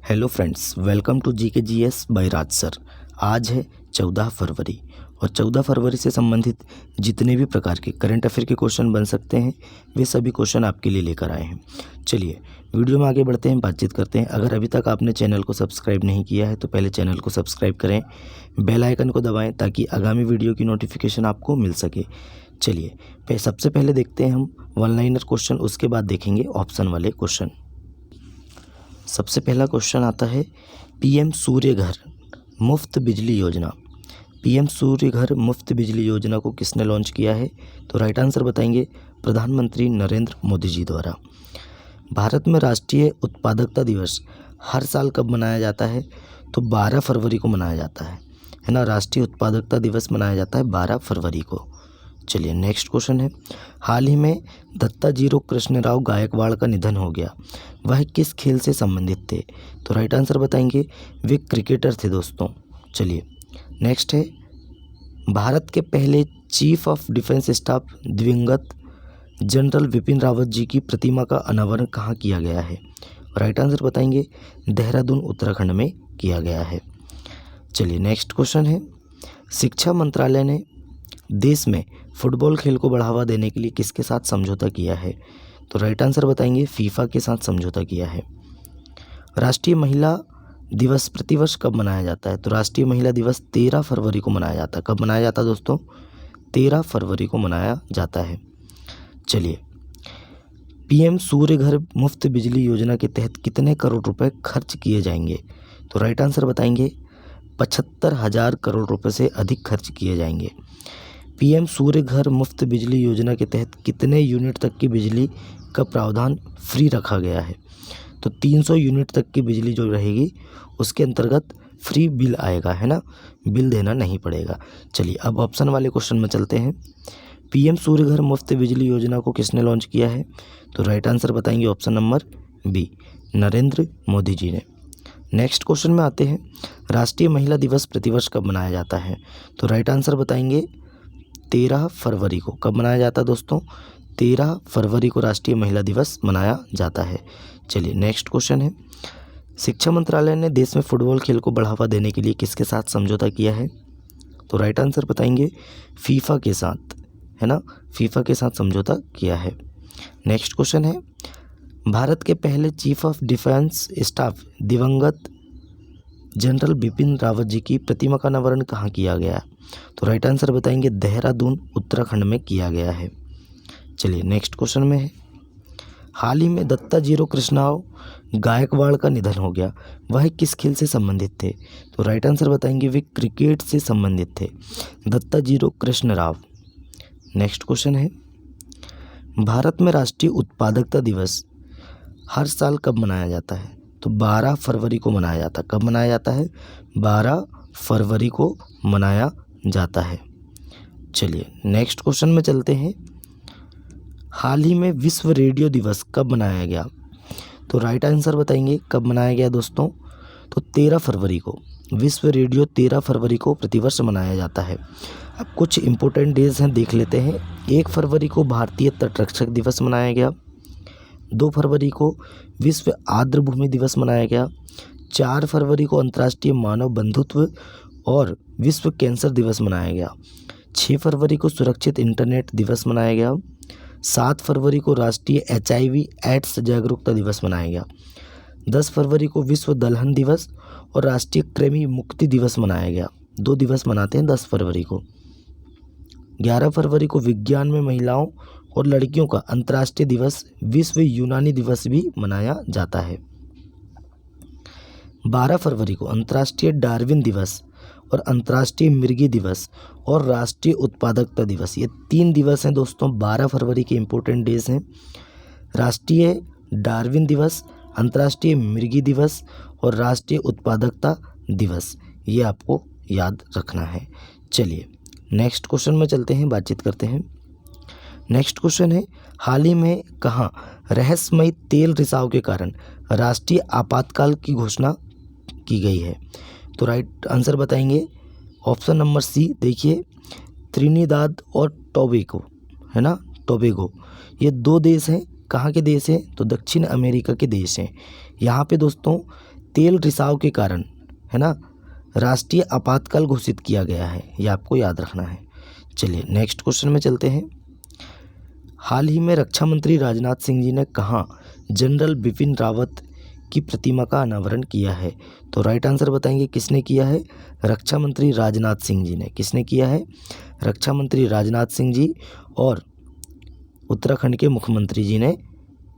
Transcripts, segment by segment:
Hello friends, welcome to जी के G S by Raj sir. आज है 14 फरवरी और 14 फरवरी से संबंधित जितने भी प्रकार के करंट अफेयर के क्वेश्चन बन सकते हैं वे सभी क्वेश्चन आपके लिए लेकर आए हैं। चलिए वीडियो में आगे बढ़ते हैं, बातचीत करते हैं। अगर अभी तक आपने चैनल को सब्सक्राइब नहीं किया है तो पहले चैनल को सब्सक्राइब करें, बेल आइकन को दबाएँ ताकि आगामी वीडियो की नोटिफिकेशन आपको मिल सके। चलिए सबसे पहले देखते हैं हम वन लाइनर क्वेश्चन, उसके बाद देखेंगे ऑप्शन वाले क्वेश्चन। सबसे पहला क्वेश्चन आता है, पीएम सूर्य घर मुफ्त बिजली योजना। पीएम सूर्य घर मुफ्त बिजली योजना को किसने लॉन्च किया है? तो राइट आंसर बताएंगे प्रधानमंत्री नरेंद्र मोदी जी द्वारा। भारत में राष्ट्रीय उत्पादकता दिवस हर साल कब मनाया जाता है? तो 12 फरवरी को मनाया जाता है ना। राष्ट्रीय उत्पादकता दिवस मनाया जाता है 12 फरवरी को। चलिए नेक्स्ट क्वेश्चन है, हाल ही में दत्ताजीरो कृष्णराव गायकवाड़ का निधन हो गया, वह किस खेल से संबंधित थे? तो राइट आंसर बताएंगे वे क्रिकेटर थे दोस्तों। चलिए नेक्स्ट है, भारत के पहले चीफ ऑफ डिफेंस स्टाफ दिवंगत जनरल विपिन रावत जी की प्रतिमा का अनावरण कहाँ किया गया है? राइट आंसर बताएंगे देहरादून उत्तराखंड में किया गया है। चलिए नेक्स्ट क्वेश्चन है, शिक्षा मंत्रालय ने देश में फुटबॉल खेल को बढ़ावा देने के लिए किसके साथ समझौता किया है? तो राइट आंसर बताएंगे फीफा के साथ समझौता किया है। राष्ट्रीय महिला दिवस प्रतिवर्ष कब मनाया जाता है? तो राष्ट्रीय महिला दिवस 13 फरवरी को मनाया जाता है। कब मनाया जाता है दोस्तों? 13 फरवरी को मनाया जाता है। चलिए, पीएम सूर्य घर मुफ्त बिजली योजना के तहत कितने करोड़ रुपए खर्च किए जाएंगे? तो राइट आंसर बताएंगे 75,000 करोड़ रुपए से अधिक खर्च किए जाएंगे। पीएम सूर्य घर मुफ्त बिजली योजना के तहत कितने यूनिट तक की बिजली का प्रावधान फ्री रखा गया है? तो 300 यूनिट तक की बिजली जो रहेगी उसके अंतर्गत फ्री बिल आएगा, है ना, बिल देना नहीं पड़ेगा। चलिए अब ऑप्शन वाले क्वेश्चन में चलते हैं। पीएम सूर्य घर मुफ्त बिजली योजना को किसने लॉन्च किया है? तो राइट आंसर बताएंगे option number B, Narendra Modi ji ने। नेक्स्ट क्वेश्चन में आते हैं, राष्ट्रीय महिला दिवस प्रतिवर्ष कब मनाया जाता है? तो राइट आंसर बताएंगे 13 फरवरी को। कब मनाया जाता है दोस्तों? 13 फरवरी को राष्ट्रीय महिला दिवस मनाया जाता है। चलिए नेक्स्ट क्वेश्चन है, शिक्षा मंत्रालय ने देश में फुटबॉल खेल को बढ़ावा देने के लिए किसके साथ समझौता किया है? तो राइट आंसर बताएंगे फीफा के साथ, है ना, फीफा के साथ समझौता किया है। नेक्स्ट क्वेश्चन है, भारत के पहले चीफ ऑफ डिफेंस स्टाफ दिवंगत जनरल बिपिन रावत जी की प्रतिमा का अनावरण कहाँ किया गया? तो राइट आंसर बताएंगे देहरादून उत्तराखंड में किया गया है। चलिए नेक्स्ट क्वेश्चन में है, हाल ही में दत्ताजीरो कृष्णराव गायकवाड़ का निधन हो गया, वह किस खेल से संबंधित थे? तो राइट आंसर बताएंगे वे क्रिकेट से संबंधित थे, दत्ताजीरो कृष्णराव। नेक्स्ट क्वेश्चन है, भारत में राष्ट्रीय उत्पादकता दिवस हर साल कब मनाया जाता है? तो 12 फरवरी को मनाया जाता है। कब मनाया जाता है? 12 फरवरी को मनाया जाता है। चलिए नेक्स्ट क्वेश्चन में चलते हैं, हाल ही में विश्व रेडियो दिवस कब मनाया गया? तो राइट आंसर बताएंगे कब मनाया गया दोस्तों? तो 13 फरवरी को। विश्व रेडियो 13 फरवरी को प्रतिवर्ष मनाया जाता है। अब कुछ इंपॉर्टेंट डेज हैं, देख लेते हैं। 1 फरवरी को भारतीय तटरक्षक दिवस मनाया गया। 2 फरवरी को विश्व आर्द्रभूमि दिवस मनाया गया। 4 फरवरी को अंतर्राष्ट्रीय मानव बंधुत्व और विश्व कैंसर दिवस मनाया गया। 6 फरवरी को सुरक्षित इंटरनेट दिवस मनाया गया। 7 फरवरी को राष्ट्रीय HIV एड्स जागरूकता दिवस मनाया गया। 10 फरवरी को विश्व दलहन दिवस और राष्ट्रीय कृमि मुक्ति दिवस मनाया गया। 2 दिवस मनाते हैं 10 फरवरी को। 11 फरवरी को विज्ञान में महिलाओं और लड़कियों का अंतर्राष्ट्रीय दिवस विश्व यूनानी दिवस भी मनाया जाता है। 12 फरवरी को अंतर्राष्ट्रीय डार्विन दिवस और अंतर्राष्ट्रीय मिर्गी दिवस और राष्ट्रीय उत्पादकता दिवस, ये 3 दिवस हैं दोस्तों 12 फरवरी के इंपॉर्टेंट डेज हैं। राष्ट्रीय डार्विन दिवस, अंतर्राष्ट्रीय मिर्गी दिवस और राष्ट्रीय उत्पादकता दिवस, ये आपको याद रखना है। चलिए नेक्स्ट क्वेश्चन में चलते हैं, बातचीत करते हैं। नेक्स्ट क्वेश्चन है, हाल ही में कहाँ रहस्यमयी तेल रिसाव के कारण राष्ट्रीय आपातकाल की घोषणा की गई है? तो राइट आंसर बताएंगे ऑप्शन नंबर सी, देखिए त्रिनिदाद और टोबैगो, है ना, टोबैगो, ये 2 देश हैं। कहाँ के देश हैं? तो दक्षिण अमेरिका के देश हैं। यहाँ पे दोस्तों तेल रिसाव के कारण, है ना, राष्ट्रीय आपातकाल घोषित किया गया है? ये आपको याद रखना है। चलिए नेक्स्ट क्वेश्चन में चलते हैं। हाल ही में रक्षा मंत्री राजनाथ सिंह जी ने कहाँ जनरल बिपिन रावत की प्रतिमा का अनावरण किया है? तो राइट आंसर बताएंगे किसने किया है? रक्षा मंत्री राजनाथ सिंह जी ने। किसने किया है? रक्षा मंत्री राजनाथ सिंह जी और उत्तराखंड के मुख्यमंत्री जी ने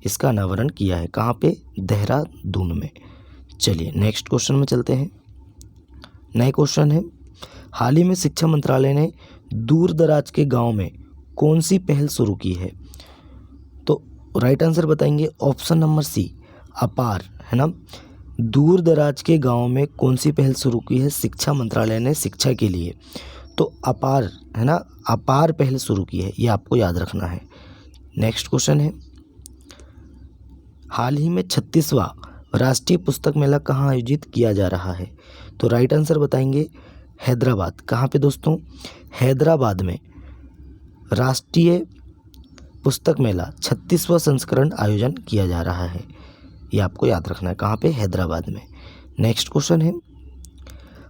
इसका अनावरण किया है। कहाँ पे? देहरादून में। चलिए नेक्स्ट क्वेश्चन में चलते हैं। नए क्वेश्चन है, हाल ही में शिक्षा मंत्रालय ने दूर दराज के गांव में कौन सी पहल शुरू की है? तो राइट आंसर बताएंगे ऑप्शन नंबर सी, अपार, है ना। दूर दराज के गांव में कौन सी पहल शुरू की है शिक्षा मंत्रालय ने शिक्षा के लिए? तो अपार, है ना, अपार पहल शुरू की है, ये आपको याद रखना है। नेक्स्ट क्वेश्चन है, हाल ही में 36वां राष्ट्रीय पुस्तक मेला कहाँ आयोजित किया जा रहा है? तो राइट आंसर बताएंगे हैदराबाद। कहाँ पे दोस्तों? हैदराबाद में राष्ट्रीय पुस्तक मेला 36वां संस्करण आयोजन किया जा रहा है, ये आपको याद रखना है। कहाँ पे? हैदराबाद में। नेक्स्ट क्वेश्चन है,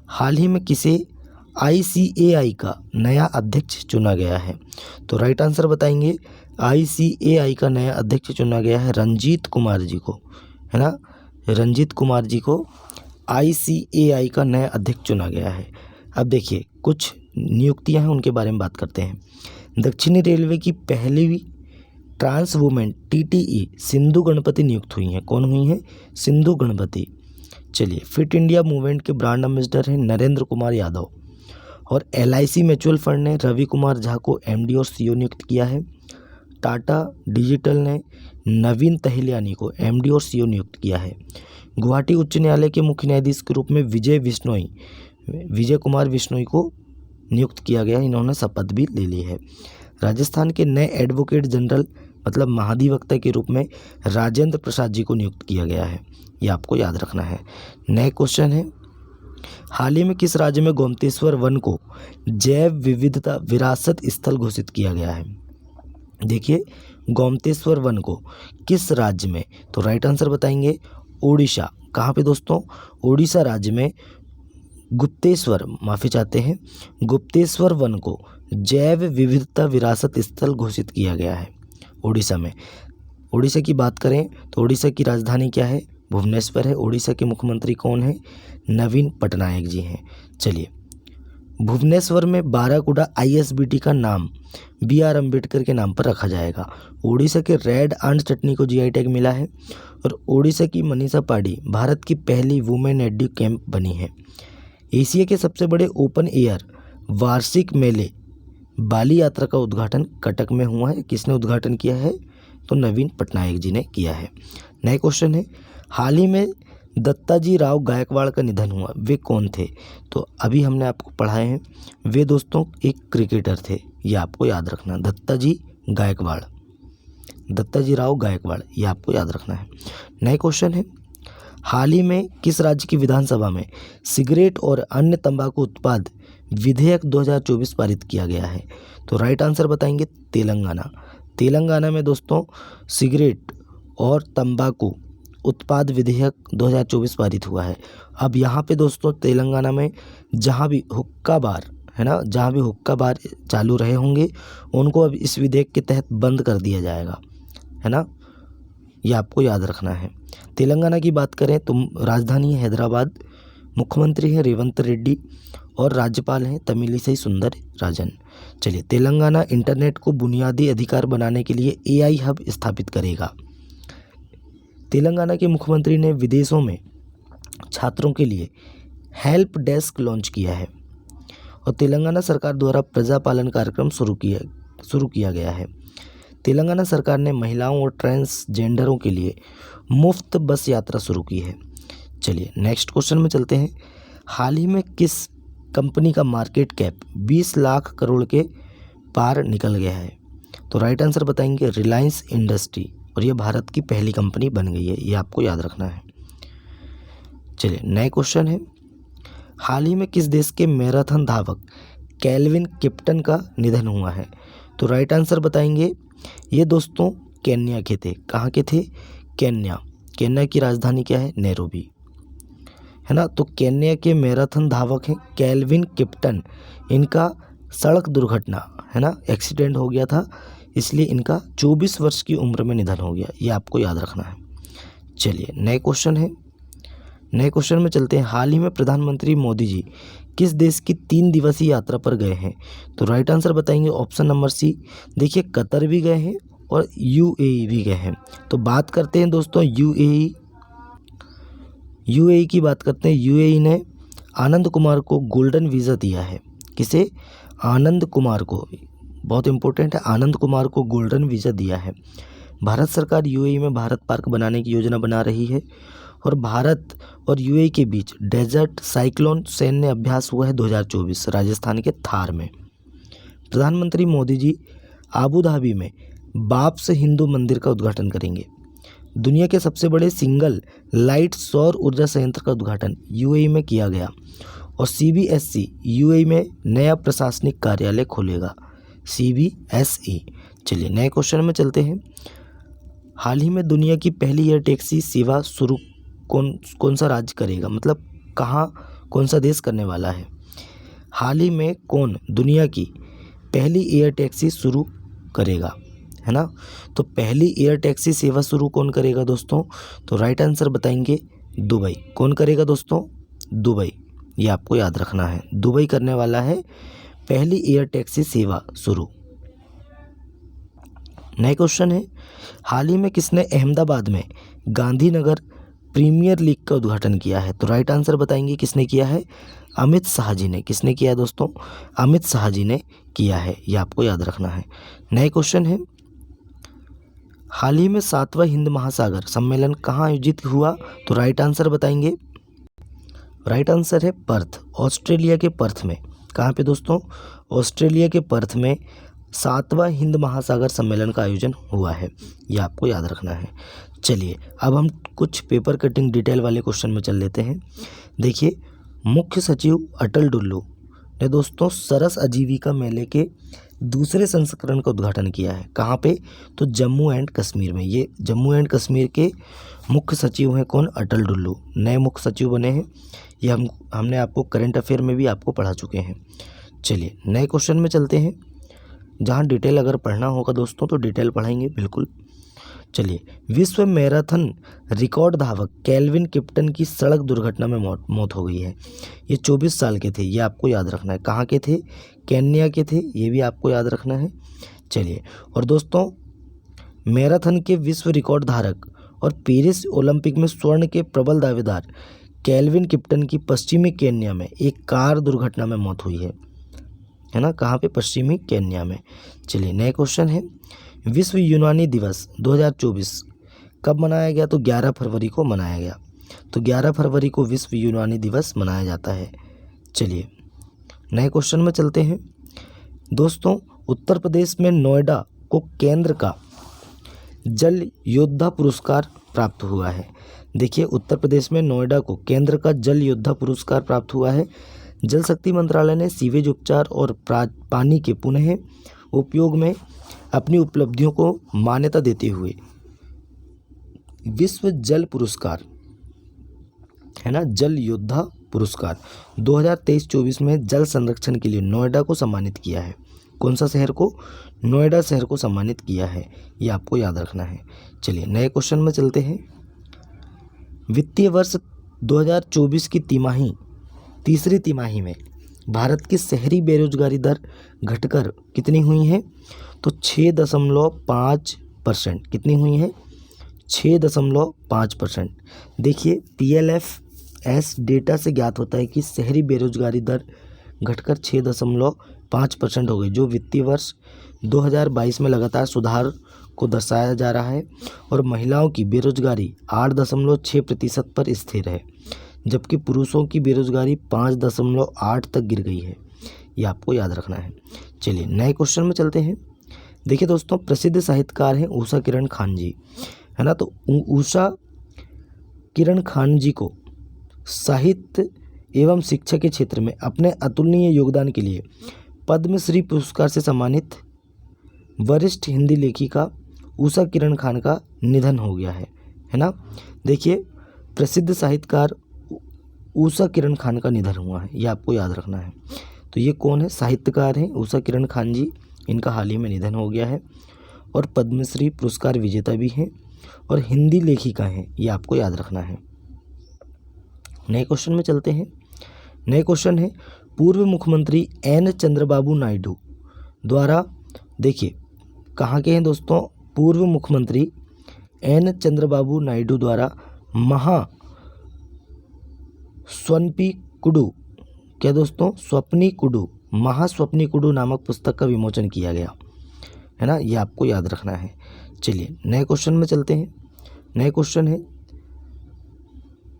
हाल ही में किसे ICAI का नया अध्यक्ष चुना गया है? तो राइट आंसर बताएंगे ICAI का नया अध्यक्ष चुना गया है रंजीत कुमार जी को, है ना। रंजीत कुमार जी को ICAI का नया अध्यक्ष चुना गया है। अब देखिए कुछ नियुक्तियां हैं, उनके बारे में बात करते हैं। दक्षिणी रेलवे की पहली trans women TTE Sindhu Ganapathi नियुक्त हुई हैं। कौन हुई हैं? सिंधु गणपति। चलिए, फिट इंडिया मूवमेंट के ब्रांड एम्बेसडर हैं नरेंद्र कुमार यादव। और LIC म्यूचुअल फंड ने रवि कुमार झा को MD और CEO नियुक्त किया है। टाटा डिजिटल ने नवीन तहलियानी को MD और CEO नियुक्त किया है। गुवाहाटी उच्च न्यायालय के मुख्य न्यायाधीश के रूप में विजय कुमार बिश्नोई को नियुक्त किया गया। इन्होंने शपथ भी ले ली है। राजस्थान के नए एडवोकेट जनरल मतलब महाधिवक्ता के रूप में राजेंद्र प्रसाद जी को नियुक्त किया गया है, ये आपको याद रखना है। नए क्वेश्चन है, हाल ही में किस राज्य में गोमतेश्वर वन को जैव विविधता विरासत स्थल घोषित किया गया है? देखिए, गोमतेश्वर वन को किस राज्य में? तो राइट आंसर बताएंगे ओडिशा। कहाँ पे दोस्तों? ओडिशा राज्य में गुप्तेश्वर वन को जैव विविधता विरासत स्थल घोषित किया गया है ओडिशा में। ओडिशा की बात करें तो ओडिशा की राजधानी क्या है? भुवनेश्वर है। ओडिशा के मुख्यमंत्री कौन है? नवीन पटनायक जी हैं। चलिए, भुवनेश्वर में बाराकुडा ISBT का नाम BR अम्बेडकर के नाम पर रखा जाएगा। ओडिशा के रेड आंट चटनी को GI टैग मिला है। और ओडिशा की मनीषा पांडे भारत की पहली वुमेन एड्यू कैंप बनी है। एशिया के सबसे बड़े ओपन एयर वार्षिक मेले बाली यात्रा का उद्घाटन कटक में हुआ है। किसने उद्घाटन किया है? तो नवीन पटनायक जी ने किया है। नए क्वेश्चन है, हाल ही में दत्ताजी राव गायकवाड़ का निधन हुआ, वे कौन थे? तो अभी हमने आपको पढ़ाए हैं, वे दोस्तों एक क्रिकेटर थे, ये आपको याद रखना। दत्ताजी राव गायकवाड़, ये आपको याद रखना है। नए क्वेश्चन है, हाल ही में किस राज्य की विधानसभा में सिगरेट और अन्य तंबाकू उत्पाद विधेयक 2024 पारित किया गया है? तो राइट आंसर बताएंगे तेलंगाना में दोस्तों सिगरेट और तंबाकू उत्पाद विधेयक 2024 पारित हुआ है। अब यहाँ पे दोस्तों तेलंगाना में जहाँ भी हुक्का बार, है ना, जहाँ भी हुक्का बार चालू रहे होंगे उनको अब इस विधेयक के तहत बंद कर दिया जाएगा, है ना, ये आपको याद रखना है। तेलंगाना की बात करें तो राजधानी है हैदराबाद, मुख्यमंत्री हैं रेवंत रेड्डी और राज्यपाल हैं तमिलिसाई सुंदरराजन। चलिए, तेलंगाना इंटरनेट को बुनियादी अधिकार बनाने के लिए AI हब स्थापित करेगा। तेलंगाना के मुख्यमंत्री ने विदेशों में छात्रों के लिए हेल्प डेस्क लॉन्च किया है। और तेलंगाना सरकार द्वारा प्रजापालन कार्यक्रम शुरू किया गया है। तेलंगाना सरकार ने महिलाओं और ट्रांसजेंडरों के लिए मुफ्त बस यात्रा शुरू की है। चलिए नेक्स्ट क्वेश्चन में चलते हैं, हाल ही में किस कंपनी का मार्केट कैप 20 लाख करोड़ के पार निकल गया है? तो राइट आंसर बताएंगे रिलायंस इंडस्ट्री, और ये भारत की पहली कंपनी बन गई है, ये आपको याद रखना है। चलिए नए क्वेश्चन है, हाल ही में किस देश के मैराथन धावक केल्विन किप्टन का निधन हुआ है? तो राइट आंसर बताएंगे, ये दोस्तों केन्या के थे। कहाँ के थे? केन्या की राजधानी क्या है? नैरोबी। है ना। तो केन्या के मैराथन धावक हैं केल्विन किप्टन, इनका सड़क दुर्घटना, है ना, एक्सीडेंट हो गया था, इसलिए इनका 24 वर्ष की उम्र में निधन हो गया, ये आपको याद रखना है। चलिए नए क्वेश्चन है, नए क्वेश्चन में चलते हैं। हाल ही में प्रधानमंत्री मोदी जी किस देश की 3 दिवसीय यात्रा पर गए हैं? तो राइट आंसर बताएंगे ऑप्शन नंबर सी। देखिए कतर भी गए हैं और यूएई भी गए हैं। तो बात करते हैं दोस्तों यूएई की बात करते हैं। यूएई ने आनंद कुमार को गोल्डन वीज़ा दिया है। किसे? आनंद कुमार को, बहुत इंपॉर्टेंट है, आनंद कुमार को गोल्डन वीज़ा दिया है। भारत सरकार यूएई में भारत पार्क बनाने की योजना बना रही है और भारत और यूएई के बीच डेजर्ट साइक्लोन सैन्य अभ्यास हुआ है 2024 राजस्थान के थार में। प्रधानमंत्री मोदी जी आबू धाबी में बाप्स हिंदू मंदिर का उद्घाटन करेंगे। दुनिया के सबसे बड़े सिंगल लाइट सौर ऊर्जा संयंत्र का उद्घाटन यूएई में किया गया और सीबीएसई यूएई में नया प्रशासनिक कार्यालय खोलेगा, सीबीएसई। चलिए नए क्वेश्चन में चलते हैं। हाल ही में दुनिया की पहली एयर टैक्सी सेवा शुरू कौन सा राज्य करेगा, मतलब कहाँ, कौन सा देश करने वाला है? हाल ही में कौन दुनिया की पहली एयर टैक्सी शुरू करेगा, है ना। तो पहली एयर टैक्सी सेवा शुरू कौन करेगा दोस्तों? तो राइट आंसर बताएंगे दुबई। कौन करेगा दोस्तों? दुबई, ये आपको याद रखना है, दुबई करने वाला है पहली एयर टैक्सी सेवा शुरू। नए क्वेश्चन है। हाल ही में किसने अहमदाबाद में गांधीनगर प्रीमियर लीग का उद्घाटन किया है? तो राइट आंसर बताएंगे किसने किया है? अमित शाह जी ने। किसने किया है दोस्तों? अमित शाह जी ने किया है, ये आपको याद रखना है। नए क्वेश्चन है। हाल ही में 7वां हिंद महासागर सम्मेलन कहाँ आयोजित हुआ? तो राइट आंसर बताएंगे। राइट आंसर है पर्थ, ऑस्ट्रेलिया के पर्थ में। कहाँ पे दोस्तों? ऑस्ट्रेलिया के पर्थ में 7वां हिंद महासागर सम्मेलन का आयोजन हुआ है, ये आपको याद रखना है। चलिए अब हम कुछ पेपर कटिंग डिटेल वाले क्वेश्चन में चल लेते हैं। देखिए मुख्य सचिव अटल डुल्लू ने दोस्तों सरस आजीविका मेले के दूसरे संस्करण का उद्घाटन किया है। कहाँ पे? तो जम्मू एंड कश्मीर में। ये जम्मू एंड कश्मीर के मुख्य सचिव हैं कौन? अटल डुल्लू, नए मुख्य सचिव बने हैं। ये हमने आपको करंट अफेयर में भी आपको पढ़ा चुके हैं। चलिए नए क्वेश्चन में चलते हैं, जहाँ डिटेल अगर पढ़ना होगा दोस्तों तो डिटेल पढ़ाएंगे बिल्कुल। चलिए विश्व मैराथन रिकॉर्ड धावक केल्विन किप्टन की सड़क दुर्घटना में मौत हो गई है। ये 24 साल के थे, ये आपको याद रखना है। कहाँ के थे? केन्या के थे, ये भी आपको याद रखना है। चलिए और दोस्तों मैराथन के विश्व रिकॉर्ड धारक और पेरिस ओलंपिक में स्वर्ण के प्रबल दावेदार केल्विन किप्टन की पश्चिमी केन्या में एक कार दुर्घटना में मौत हुई है ना। कहाँ पे? पश्चिमी केन्या में। चलिए नए क्वेश्चन है। विश्व यूनानी दिवस 2024 कब मनाया गया? तो 11 फरवरी को मनाया गया। तो 11 फरवरी को विश्व यूनानी दिवस मनाया जाता है। चलिए नए क्वेश्चन में चलते हैं। दोस्तों उत्तर प्रदेश में नोएडा को केंद्र का जल योद्धा पुरस्कार प्राप्त हुआ है। देखिए उत्तर प्रदेश में नोएडा को केंद्र का जल योद्धा पुरस्कार प्राप्त हुआ है। जल शक्ति मंत्रालय ने सीवेज उपचार और पानी के पुनः उपयोग में अपनी उपलब्धियों को मान्यता देते हुए विश्व जल पुरस्कार, है ना, जल योद्धा पुरस्कार 2023-24 में जल संरक्षण के लिए नोएडा को सम्मानित किया है। कौन सा शहर को? नोएडा शहर को सम्मानित किया है, ये आपको याद रखना है। चलिए नए क्वेश्चन में चलते हैं। वित्तीय वर्ष 2024 की तीसरी तिमाही में भारत की शहरी बेरोजगारी दर घटकर कितनी हुई है? तो 6.5%। कितनी हुई है? 6.5%। देखिए PLFS डेटा से ज्ञात होता है कि शहरी बेरोजगारी दर घटकर 6.5% हो गई, जो वित्तीय वर्ष 2022 में लगातार सुधार को दर्शाया जा रहा है। और महिलाओं की बेरोजगारी 8.6% पर स्थिर है, जबकि पुरुषों की बेरोजगारी 5.8 तक गिर गई है, ये आपको याद रखना है। चलिए नए क्वेश्चन में चलते हैं। देखिए दोस्तों प्रसिद्ध साहित्यकार हैं उषा किरण खान जी, है ना। तो उषा किरण खान जी को साहित्य एवं शिक्षा के क्षेत्र में अपने अतुलनीय योगदान के लिए पद्मश्री पुरस्कार से सम्मानित वरिष्ठ हिंदी लेखिका उषा किरण खान का निधन हो गया है ना। देखिए प्रसिद्ध साहित्यकार ऊषा किरण खान का निधन हुआ है, ये आपको याद रखना है। तो ये कौन है? साहित्यकार हैं ऊषा किरण खान जी, इनका हाल ही में निधन हो गया है और पद्मश्री पुरस्कार विजेता भी हैं और हिंदी लेखिका हैं, ये आपको याद रखना है। नए क्वेश्चन में चलते हैं। नए क्वेश्चन है पूर्व मुख्यमंत्री एन चंद्रबाबू नायडू द्वारा, देखिए कहाँ के हैं दोस्तों, पूर्व मुख्यमंत्री एन चंद्रबाबू नायडू द्वारा महास्वप्निकुडु, क्या दोस्तों, स्वप्निकुडु, महास्वप्निकुडु नामक पुस्तक का विमोचन किया गया है ना, ये आपको याद रखना है। चलिए नए क्वेश्चन में चलते हैं। नए क्वेश्चन है,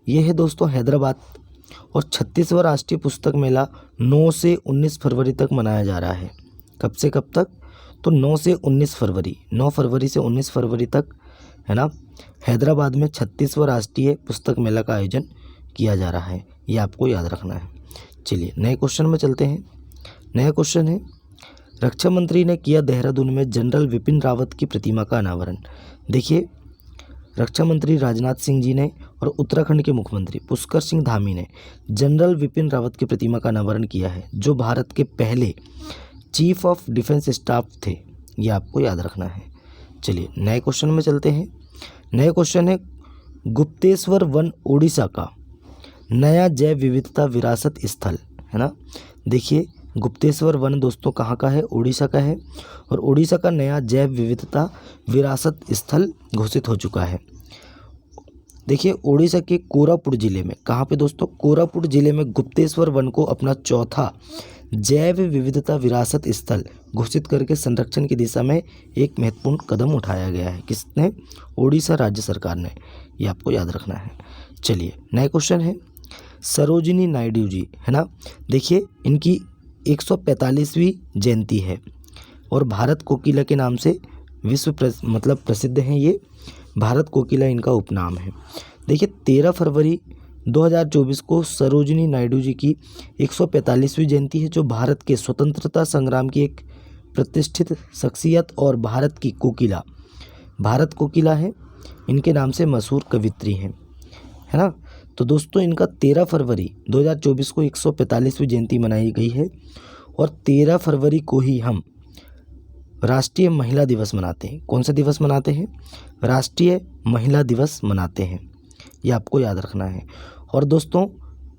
ये है दोस्तों हैदराबाद और 36वां राष्ट्रीय पुस्तक मेला 9 से 19 फरवरी तक मनाया जा रहा है। कब से कब तक? तो 9 से 19 फरवरी, 9 फरवरी से 19 फरवरी तक है ना, हैदराबाद में 36वां राष्ट्रीय पुस्तक मेला का आयोजन किया जा रहा है, ये आपको याद रखना है। चलिए नए क्वेश्चन में चलते हैं। नया क्वेश्चन है, रक्षा मंत्री ने किया देहरादून में जनरल विपिन रावत की प्रतिमा का अनावरण। देखिए रक्षा मंत्री राजनाथ सिंह जी ने और उत्तराखंड के मुख्यमंत्री पुष्कर सिंह धामी ने जनरल विपिन रावत की प्रतिमा का अनावरण किया है, जो भारत के पहले चीफ ऑफ डिफेंस स्टाफ थे, ये आपको याद रखना है। चलिए नए क्वेश्चन में चलते हैं। नए क्वेश्चन है, गुप्तेश्वर वन ओडिशा का नया जैव विविधता विरासत स्थल है ना। देखिए गुप्तेश्वर वन दोस्तों कहाँ का है? ओडिशा का है और ओडिशा का नया जैव विविधता विरासत स्थल घोषित हो चुका है। देखिए ओडिशा के कोरापुट जिले में, कहाँ पे दोस्तों? कोरापुट जिले में गुप्तेश्वर वन को अपना चौथा जैव विविधता विरासत स्थल घोषित करके संरक्षण की दिशा में एक महत्वपूर्ण कदम उठाया गया है। किसने? ओडिशा राज्य सरकार ने, ये आपको याद रखना है। चलिए नया क्वेश्चन है, सरोजिनी नायडू जी है ना, देखिए इनकी 145वीं जयंती है और भारत कोकिला के नाम से विश्व प्रसिद्ध हैं ये, भारत कोकिला इनका उपनाम है। देखिए 13 फरवरी 2024 को सरोजिनी नायडू जी की 145वीं जयंती है, जो भारत के स्वतंत्रता संग्राम की एक प्रतिष्ठित शख्सियत और भारत की कोकिला, भारत कोकिला है, इनके नाम से मशहूर कवित्री हैं है ना। तो दोस्तों इनका 13 फरवरी 2024 को 145वीं जयंती मनाई गई है और 13 फरवरी को ही हम राष्ट्रीय महिला दिवस मनाते हैं। कौन सा दिवस मनाते हैं? राष्ट्रीय महिला दिवस मनाते हैं, ये आपको याद रखना है। और दोस्तों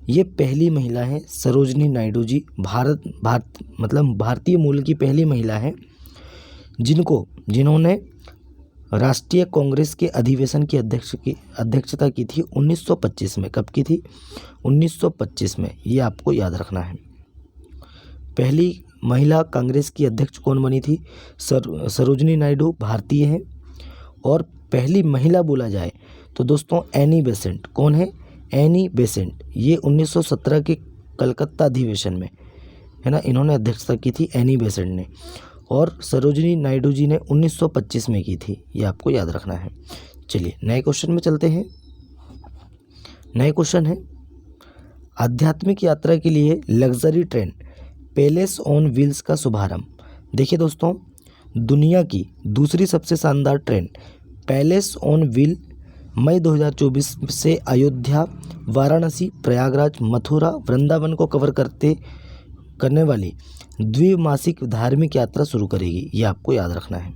ये पहली महिला है, सरोजिनी नायडू जी भारतीय मूल की पहली महिला है जिन्होंने राष्ट्रीय कांग्रेस के अधिवेशन की अध्यक्षता की थी 1925 में। कब की थी? 1925 में, ये आपको याद रखना है। पहली महिला कांग्रेस की अध्यक्ष कौन बनी थी? सरोजिनी नायडू भारतीय हैं। और पहली महिला बोला जाए तो दोस्तों एनी बेसेंट, कौन है? एनी बेसेंट, ये 1917 के कलकत्ता अधिवेशन में है ना, इन्होंने अध्यक्षता की थी एनी बेसेंट ने, और सरोजिनी नायडू जी ने 1925 में की थी, ये आपको याद रखना है। चलिए नए क्वेश्चन में चलते हैं। नए क्वेश्चन है, आध्यात्मिक यात्रा के लिए luxury train palace on wheels का शुभारंभ। देखिए दोस्तों दुनिया की दूसरी सबसे शानदार ट्रेन पैलेस ऑन व्हील मई 2024 से अयोध्या, वाराणसी, प्रयागराज, मथुरा, वृंदावन को कवर करने वाली द्विमासिक धार्मिक यात्रा शुरू करेगी, ये आपको याद रखना है।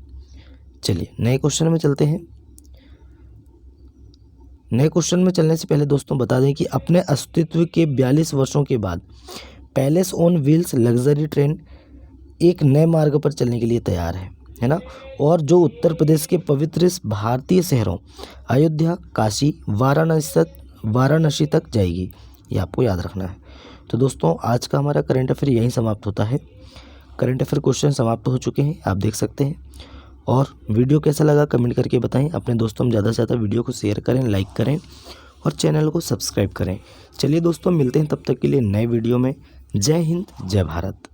चलिए नए क्वेश्चन में चलते हैं। नए क्वेश्चन में चलने से पहले दोस्तों बता दें कि अपने अस्तित्व के 42 वर्षों के बाद palace on wheels luxury train एक नए मार्ग पर चलने के लिए तैयार है ना, और जो उत्तर प्रदेश के पवित्र भारतीय शहरों अयोध्या, काशी, वाराणसी तक जाएगी, ये आपको याद रखना है। तो दोस्तों आज का हमारा करंट अफेयर यहीं समाप्त होता है। करंट अफेयर क्वेश्चन समाप्त हो चुके हैं, आप देख सकते हैं। और वीडियो कैसा लगा कमेंट करके बताएं। अपने दोस्तों में ज़्यादा से ज़्यादा वीडियो को शेयर करें, लाइक करें और चैनल को सब्सक्राइब करें। चलिए दोस्तों मिलते हैं तब तक के लिए नए वीडियो में। जय हिंद, जय भारत।